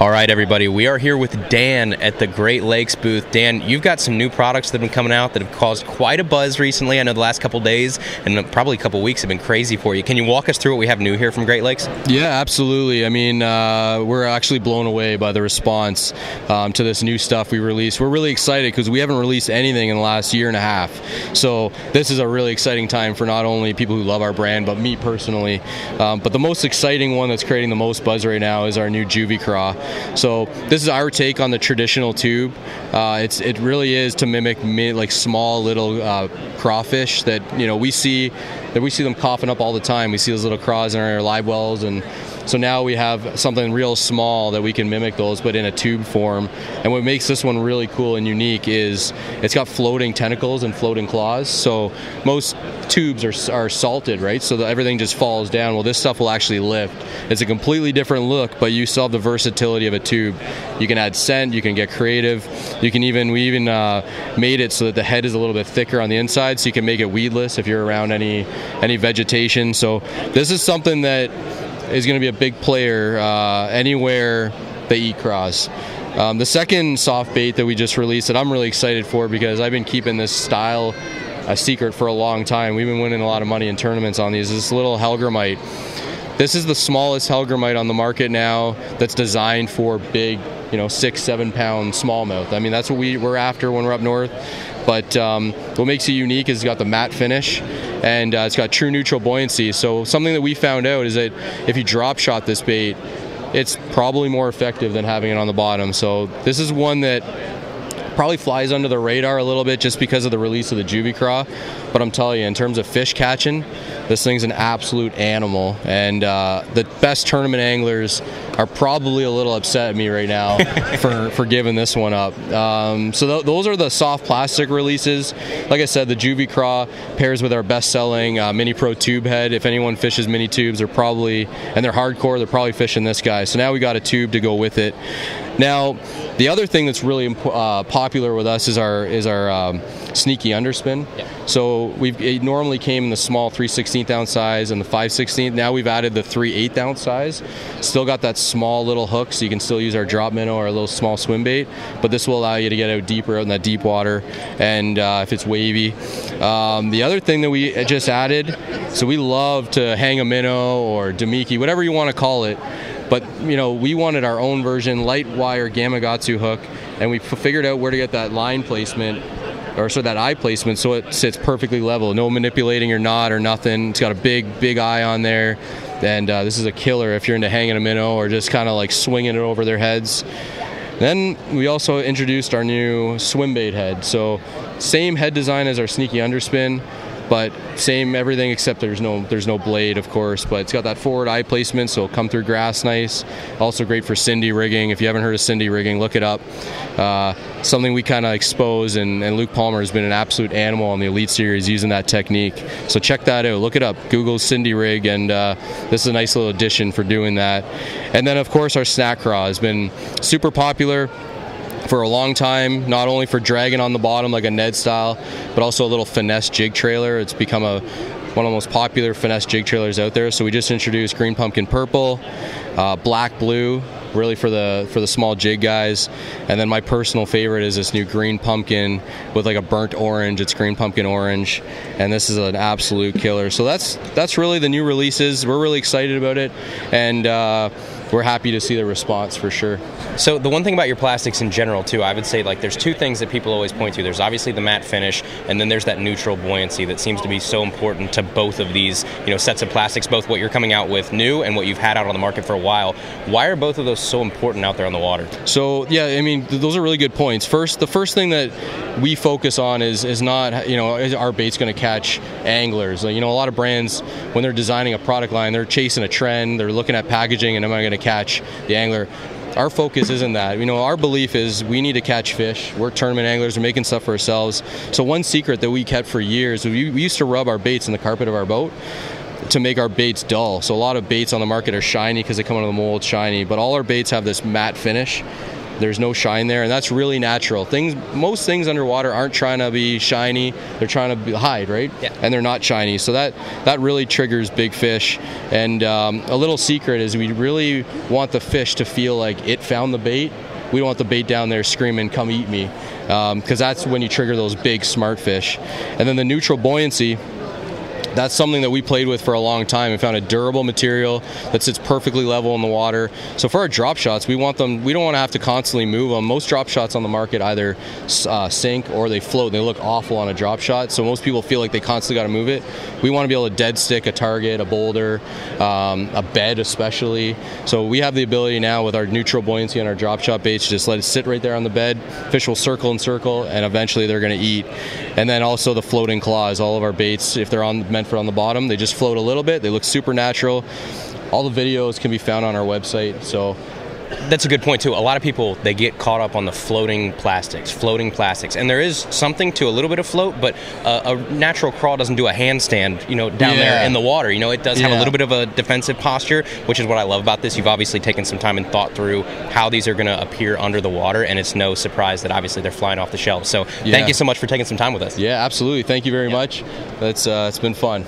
All right, everybody, we are here with Dan at the Great Lakes booth. Dan, you've got some new products that have been coming out that have caused quite a buzz recently. I know the last couple days and probably a couple weeks have been crazy for you. Can you walk us through what we have new here from Great Lakes? Yeah, absolutely. I mean, we're actually blown away by the response to this new stuff we released. We're really excited because we haven't released anything in the last year and a half. So this is a really exciting time for not only people who love our brand, but me personally. But the most exciting one that's creating the most buzz right now is our new Juvy Craw. So this is our take on the traditional tube. It really is to mimic like small little crawfish that we see them coughing up all the time. We see those little craws in our live wells, and so now we have something real small that we can mimic those, but in a tube form. And what makes this one really cool and unique is it's got floating tentacles and floating claws. So most tubes are salted, right? So everything just falls down. Well, this stuff will actually lift. It's a completely different look, but you still have the versatility of a tube. You can add scent, you can get creative. We even made it so that the head is a little bit thicker on the inside, so you can make it weedless if you're around any vegetation. So this is something that is going to be a big player anywhere they eat craws. The second soft bait that we just released that I'm really excited for, because I've been keeping this style a secret for a long time. We've been winning a lot of money in tournaments on these. This little Hellgrammite. This is the smallest Hellgrammite on the market now that's designed for big, 6-7 pound smallmouth. I mean, that's what we're after when we're up north. But what makes it unique is it's got the matte finish, and it's got true neutral buoyancy. So something that we found out is that if you drop shot this bait, it's probably more effective than having it on the bottom. So this is one that probably flies under the radar a little bit just because of the release of the Juvy Craw. But I'm telling you, in terms of fish catching, this thing's an absolute animal. And the best tournament anglers are probably a little upset at me right now for giving this one up. So those are the soft plastic releases. Like I said, the Juvy Craw pairs with our best-selling Mini Pro tube head. If anyone fishes mini tubes, and they're hardcore, they're probably fishing this guy. So now we got a tube to go with it. Now, the other thing that's really popular with us is our Sneaky Underspin. Yeah. So it normally came in the small 3/16 ounce size and the 5/16. Now we've added the 3/8 ounce size. Still got that small little hook, so you can still use our drop minnow or a little small swim bait, but this will allow you to get out deeper out in that deep water, and if it's wavy. The other thing that we just added, so we love to hang a minnow or damiki, whatever you want to call it. But we wanted our own version, light wire Gamakatsu hook, and we figured out where to get that line placement, or that eye placement, so it sits perfectly level. No manipulating your knot or nothing. It's got a big eye on there, and this is a killer if you're into hanging a minnow or just kind of like swinging it over their heads. Then we also introduced our new Swimbait head. So same head design as our Sneaky Underspin, but same everything except there's no blade, of course, but it's got that forward eye placement, so it'll come through grass nice. Also great for Cindy rigging. If you haven't heard of Cindy rigging, look it up. Something we kind of expose, and Luke Palmer has been an absolute animal on the Elite Series using that technique. So check that out. Look it up. Google Cindy rig, and this is a nice little addition for doing that. And then, of course, our Snack Craw has been super popular for a long time, not only for dragging on the bottom like a Ned style, but also a little finesse jig trailer. It's become one of the most popular finesse jig trailers out there. So we just introduced green pumpkin purple, black blue, really for the small jig guys, and then my personal favorite is this new green pumpkin with like a burnt orange. It's green pumpkin orange, and this is an absolute killer. So that's really the new releases. We're really excited about it, and we're happy to see the response for sure. So the one thing about your plastics in general too, I would say, like, there's two things that people always point to. There's obviously the matte finish, and then there's that neutral buoyancy that seems to be so important to both of these sets of plastics, both what you're coming out with new and what you've had out on the market for a while. Why are both of those so important out there on the water? So yeah, I mean, those are really good points. The first thing that we focus on is not, is our bait's going to catch anglers. A lot of brands, when they're designing a product line, they're chasing a trend, they're looking at packaging, and am I going to catch the angler? Our focus isn't that. Our belief is we need to catch fish. We're tournament anglers. We're making stuff for ourselves. So one secret that we kept for years, we used to rub our baits in the carpet of our boat to make our baits dull. So a lot of baits on the market are shiny because they come out of the mold shiny, but all our baits have this matte finish. There's no shine there, and that's really natural. Most things underwater aren't trying to be shiny. They're trying to hide, right? Yeah. And they're not shiny. So that really triggers big fish. And a little secret is we really want the fish to feel like it found the bait. We don't want the bait down there screaming, "Come eat me," because that's when you trigger those big smart fish. And then the neutral buoyancy, that's something that we played with for a long time and found a durable material that sits perfectly level in the water. So for our drop shots, we don't want to have to constantly move them. Most drop shots on the market either sink or they float, and they look awful on a drop shot. So most people feel like they constantly got to move it. We want to be able to dead stick a target, a boulder, a bed especially. So we have the ability now with our neutral buoyancy and our drop shot baits to just let it sit right there on the bed. Fish will circle and circle, and eventually they're going to eat. And then also the floating claws. All of our baits, if they're meant for on the bottom, they just float a little bit. They look super natural. All the videos can be found on our website. So that's a good point too. A lot of people, they get caught up on the floating plastics, and there is something to a little bit of float, but a natural crawl doesn't do a handstand, down there in the water. It does have a little bit of a defensive posture, which is what I love about this. You've obviously taken some time and thought through how these are going to appear under the water, and it's no surprise that obviously they're flying off the shelf. So thank you so much for taking some time with us. Yeah, absolutely. Thank you very much. It's been fun.